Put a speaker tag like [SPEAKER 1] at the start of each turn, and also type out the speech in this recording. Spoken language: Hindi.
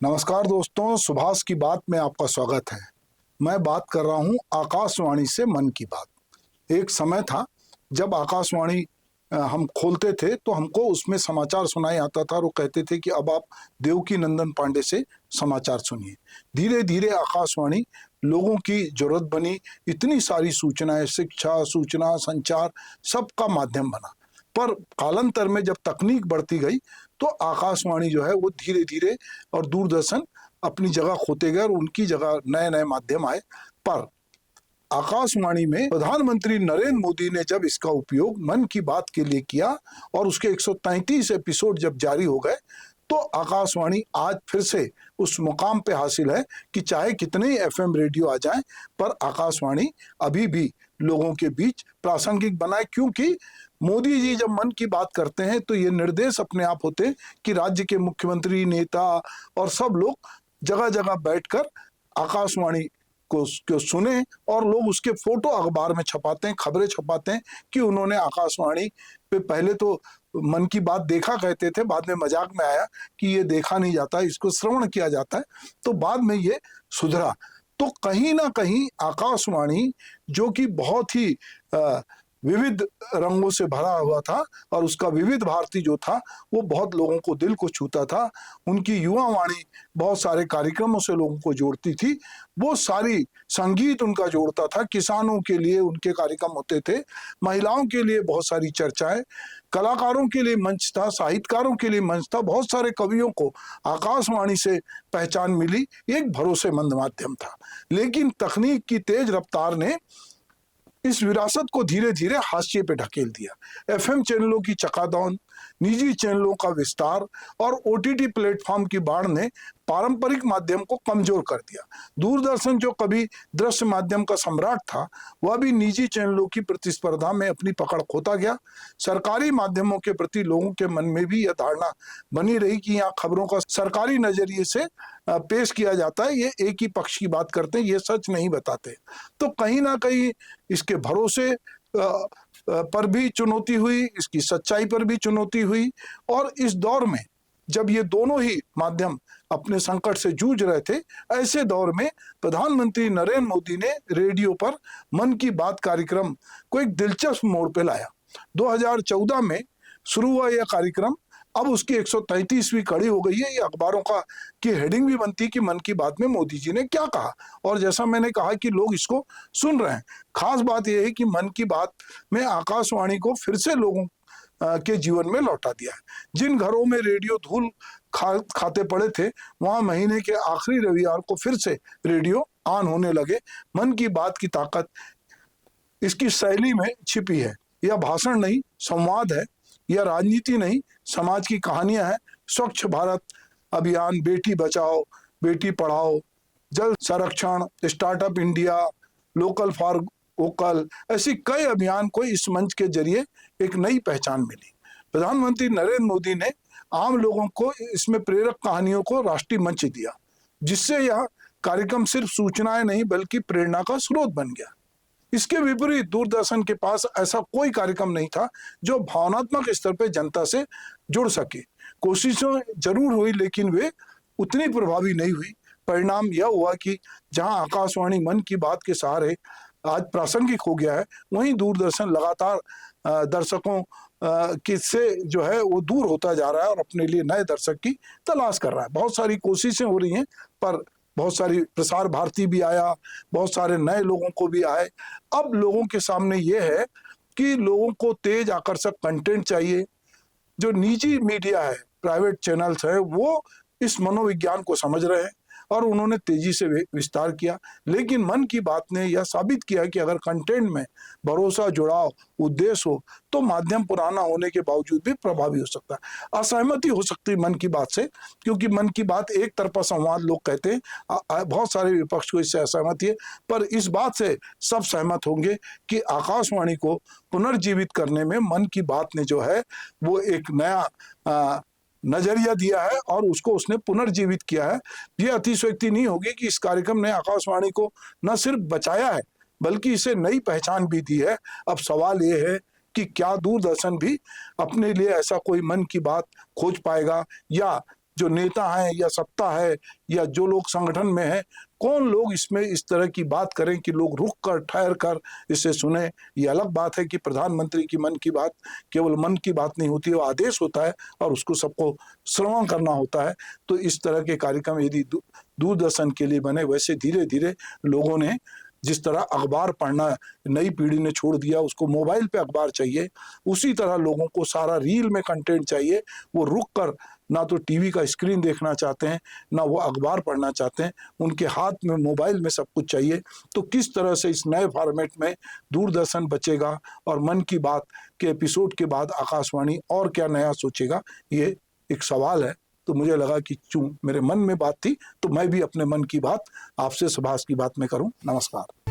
[SPEAKER 1] नमस्कार दोस्तों, सुभाष की बात में आपका स्वागत है। मैं बात कर रहा हूं आकाशवाणी से मन की बात। एक समय था जब आकाशवाणी हम खोलते थे तो हमको उसमें समाचार सुनाई आता था और वो कहते थे कि अब आप देवकी नंदन पांडे से समाचार सुनिए। धीरे धीरे आकाशवाणी लोगों की जरूरत बनी। इतनी सारी सूचनाएं, शिक्षा, सूचना, संचार, सबका माध्यम बना। पर कालांतर में जब तकनीक बढ़ती गई तो आकाशवाणी जो है वो धीरे धीरे और दूरदर्शन अपनी जगह खोते गए और उनकी जगह नए नए माध्यम आए। पर आकाशवाणी में प्रधानमंत्री नरेंद्र मोदी ने जब इसका उपयोग मन की बात के लिए किया और उसके 133 एपिसोड जब जारी हो गए तो आकाशवाणी आज फिर से उस मुकाम पे हासिल है कि चाहे कितने ही एफएम रेडियो आ जाएं, पर आकाशवाणी अभी भी लोगों के बीच प्रासंगिक बना है। क्योंकि मोदी जी जब मन की बात करते हैं तो ये निर्देश अपने आप होते कि राज्य के मुख्यमंत्री, नेता और सब लोग जगह जगह बैठकर आकाशवाणी को सुने और लोग उसके फोटो अखबार में छपाते हैं, खबरें छपाते हैं कि उन्होंने आकाशवाणी पे पहले तो मन की बात देखा कहते थे, बाद में मजाक में आया कि ये देखा नहीं जाता, इसको श्रवण किया जाता है, तो बाद में ये सुधरा। तो कहीं ना कहीं आकाशवाणी जो कि बहुत ही विविध रंगों से भरा हुआ था और उसका विविध भारती जो था वो बहुत लोगों को दिल को छूता था। उनकी युवा वाणी बहुत सारे कार्यक्रमों से लोगों को जोड़ती थी। वो सारी संगीत उनका जोड़ता था। किसानों के लिए उनके कार्यक्रम होते थे, महिलाओं के लिए बहुत सारी चर्चाएं, कलाकारों के लिए मंच था, साहित्यकारों के लिए मंच था। बहुत सारे कवियों को आकाशवाणी से पहचान मिली। एक भरोसेमंद माध्यम था। लेकिन तकनीक की तेज रफ्तार ने इस विरासत को धीरे धीरे हाशिए पे ढकेल दिया। एफएम चैनलों की चकादौन, निजी चैनलों का विस्तार और ओटीटी प्लेटफॉर्म की बाढ़ ने पारंपरिक माध्यम को कमजोर कर दिया। दूरदर्शन जो कभी दृश्य माध्यम का सम्राट था, वह भी निजी चैनलों की प्रतिस्पर्धा में अपनी पकड़ खोता गया। सरकारी माध्यमों के प्रति लोगों के मन में भी यह धारणा बनी रही कि यहाँ खबरों का सरकारी नजरिए से पेश किया जाता है, ये एक ही पक्ष की बात करते हैं, ये सच नहीं बताते। तो कहीं ना कहीं इसके भरोसे पर भी चुनौती हुई, इसकी सच्चाई पर भी चुनौती हुई। और इस दौर में जब ये दोनों ही माध्यम अपने संकट से जूझ रहे थे, ऐसे दौर में प्रधानमंत्री नरेंद्र मोदी ने रेडियो पर मन की बात कार्यक्रम को एक दिलचस्प मोड़ पे लाया। 2014 में शुरू हुआ यह कार्यक्रम अब उसकी 133वीं कड़ी हो गई है। ये अखबारों का की हेडिंग भी बनती कि मन की बात में मोदी जी ने क्या कहा। और जैसा मैंने कहा कि लोग इसको सुन रहे हैं। खास बात यह है कि मन की बात में आकाशवाणी को फिर से लोगों के जीवन में लौटा दिया है। जिन घरों में रेडियो धूल खाते पड़े थे, वहां महीने के आखिरी रविवार को फिर से रेडियो ऑन होने लगे। मन की बात की ताकत इसकी शैली में छिपी है। यह भाषण नहीं, संवाद है। यह राजनीति नहीं, समाज की कहानियां हैं। स्वच्छ भारत अभियान, बेटी बचाओ बेटी पढ़ाओ, जल संरक्षण, startup India, local for vocal, ऐसी कई अभियान को इस मंच के जरिए एक नई पहचान मिली। प्रधानमंत्री नरेंद्र मोदी ने आम लोगों को इसमें प्रेरक कहानियों को राष्ट्रीय मंच दिया, जिससे यह कार्यक्रम सिर्फ सूचनाएं नहीं बल्कि प्रेरणा का स्रोत बन गया। इसके विपरीत दूरदर्शन के पास ऐसा कोई कार्यक्रम नहीं था जो भावनात्मक स्तर पर जनता से जुड़ सके। कोशिशें जरूर हुई लेकिन वे उतनी प्रभावी नहीं हुई। परिणाम यह हुआ कि जहां आकाशवाणी मन की बात के सहारे आज प्रासंगिक हो गया है, वहीं दूरदर्शन लगातार दर्शकों से जो है वो दूर होता जा रहा है और अपने लिए नए दर्शक की तलाश कर रहा है। बहुत सारी कोशिशें हो रही हैं, पर बहुत सारी प्रसार भारती भी आया, बहुत सारे नए लोगों को भी आए। अब लोगों के सामने ये है कि लोगों को तेज आकर्षक कंटेंट चाहिए। जो निजी मीडिया है, प्राइवेट चैनल्स है, वो इस मनोविज्ञान को समझ रहे हैं और उन्होंने तेजी से विस्तार किया। लेकिन मन की बात ने यह साबित किया कि अगर कंटेंट में भरोसा, जुड़ाव, उद्देश्य हो तो माध्यम पुराना होने के बावजूद भी प्रभावी हो सकता है। असहमति हो सकती है मन की बात से, क्योंकि मन की बात एक तरफा संवाद लोग कहते हैं। बहुत सारे विपक्ष को इससे असहमति है, पर इस बात से सब सहमत होंगे कि आकाशवाणी को पुनर्जीवित करने में मन की बात ने जो है वो एक नया नजरिया दिया है और उसको उसने पुनर्जीवित किया है। यह अतिशयोक्ति नहीं होगी कि इस कार्यक्रम ने आकाशवाणी को न सिर्फ बचाया है बल्कि इसे नई पहचान भी दी है। अब सवाल यह है कि क्या दूरदर्शन भी अपने लिए ऐसा कोई मन की बात खोज पाएगा या जो नेता हैं या सत्ता है या जो लोग संगठन में हैं, कौन लोग इसमें इस तरह की बात करें कि लोग रुक कर ठहर कर इसे सुने। ये अलग बात है कि प्रधानमंत्री की मन की बात केवल मन की बात नहीं होती है, वो आदेश होता है और उसको सबको श्रवण करना होता है। तो इस तरह के कार्यक्रम यदि दूरदर्शन के लिए बने, वैसे धीरे धीरे लोगों ने जिस तरह अखबार पढ़ना नई पीढ़ी ने छोड़ दिया, उसको मोबाइल पे अखबार चाहिए, उसी तरह लोगों को सारा रील में कंटेंट चाहिए। वो रुक कर ना तो टीवी का स्क्रीन देखना चाहते हैं, ना वो अखबार पढ़ना चाहते हैं, उनके हाथ में मोबाइल में सब कुछ चाहिए। तो किस तरह से इस नए फॉर्मेट में दूरदर्शन बचेगा और मन की बात के एपिसोड के बाद आकाशवाणी और क्या नया सोचेगा, ये एक सवाल है। तो मुझे लगा कि चूं मेरे मन में बात थी तो मैं भी अपने मन की बात आपसे सुभाष की बात में करूं। नमस्कार।